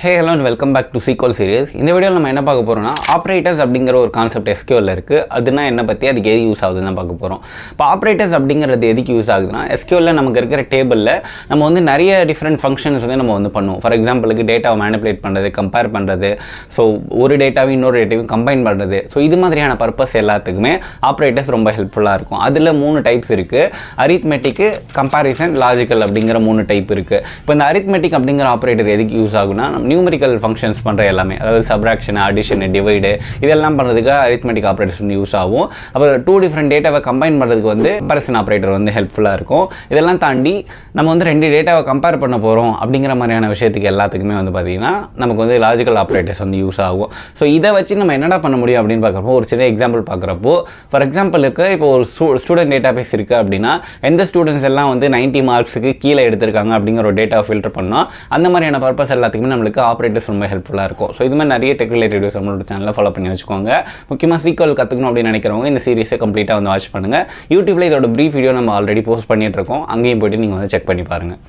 Hey hello and welcome back to SQL series. இந்த வீடியோவில் நம்ம என்ன பார்க்க போகிறோம்னா ஆப்ரேட்டர்ஸ் அப்படிங்கிற ஒரு கான்செப்ட் SQL இருக்குது. அதுனா என்ன பற்றி அதுக்கு எது யூஸ் ஆகுதுன்னு பார்க்க போகிறோம். இப்போ ஆப்ரேட்டர்ஸ் அப்படிங்கிறது எதுக்கு யூஸ் ஆகுதுன்னா SQLல நமக்கு இருக்கிற டேபிளில் நம்ம வந்து நிறைய டிஃப்ரெண்ட் ஃபங்க்ஷன்ஸ் வந்து நம்ம வந்து பண்ணுவோம். ஃபார் எக்ஸாம்பிளுக்கு டேட்டாவை மேனிபுலேட் பண்ணுறது, கம்பேர் பண்ணுறது, ஸோ ஒரு டேட்டாவையும் இன்னொரு டேட்டாவையும் கம்பைன் பண்ணுறது, ஸோ இது மாதிரியான பர்பஸ் எல்லாத்துக்குமே ஆப்ரேட்டர்ஸ் ரொம்ப ஹெல்ப்ஃபுல்லாக இருக்கும். அதில் 3 டைப்ஸ் இருக்குது. அரித்மெட்டிக்கு, கம்பேரிசன், லாஜிக்கல் அப்படிங்கிற 3 டைப் இருக்குது. இப்போ இந்த அரித்மெட்டிக் அப்படிங்கிற ஆப்ரேட்டர் எதுக்கு யூஸ் ஆகுனா நியூமரிக்கல் ஃபங்க்ஷன்ஸ் பண்ணுற எல்லாமே, அதாவது சப்ராக்ஷன், அடிஷன், டிவைடு, இதெல்லாம் பண்ணுறதுக்கு அரித்மெட்டிக் ஆப்ரேட்டர்ஸ் வந்து யூஸ் ஆகும். அப்புறம் 2 டிஃப்ரெண்ட் டேட்டாவை கம்பைன் பண்ணுறதுக்கு வந்து கம்பேரிசன் ஆப்ரேட்டர் வந்து ஹெல்ப்ஃபுல்லாக இருக்கும். இதெல்லாம் தாண்டி நம்ம வந்து 2 டேட்டாவை கம்பேர் பண்ண போகிறோம் அப்படிங்கிற மாதிரியான விஷயத்துக்கு எல்லாத்துக்குமே வந்து பார்த்திங்கன்னா நமக்கு வந்து லாஜிக்கல் ஆப்ரேட்டர்ஸ் வந்து யூஸ் ஆகும். ஸோ இதை வச்சு நம்ம என்னடா பண்ண முடியும் அப்படின்னு பார்க்குறப்போ ஒரு சின்ன எக்ஸாம்பிள் பார்க்குறப்போ, ஃபார் எக்ஸாம்பிளுக்கு இப்போ ஒரு ஸ்டூடெண்ட் டேட்டா பேஸ் இருக்குது அப்படின்னா எந்த ஸ்டூடெண்ட்ஸ் எல்லாம் வந்து 90 மார்க்ஸுக்கு கீழே எடுத்திருக்காங்க அப்படிங்கிற ஒரு டேட்டாவை ஃபில்டர் பண்ணோம். அந்த மாதிரியான பர்பஸ் எல்லாத்துக்குமே நம்மளுக்கு ஆப்ரேட்டர்ஸ் ரொம்ப ஹெல்ப்ஃபுல்லாக இருக்கும். ஸோ இது மாதிரி நிறைய டெக் ரிலேட்டட் வீடியோஸ் நம்மளோட சேனலில் ஃபாலோ பண்ணி வச்சுக்கோங்க. முக்கியமாக SQL கற்றுக்கணும் அப்படின்னு நினைக்கிறவங்க இந்த சீரிஸை கம்ப்ளீட்டாக வந்து வாட்ச் பண்ணுங்கள். யூடியூப்பில் இதோட ப்ரீஃப் வீடியோ நம்ம ஆல்ரெடி போஸ்ட் பண்ணிட்டு இருக்கோம். அங்கேயும் போய்ட்டு நீங்கள் வந்து செக் பண்ணி பாருங்கள்.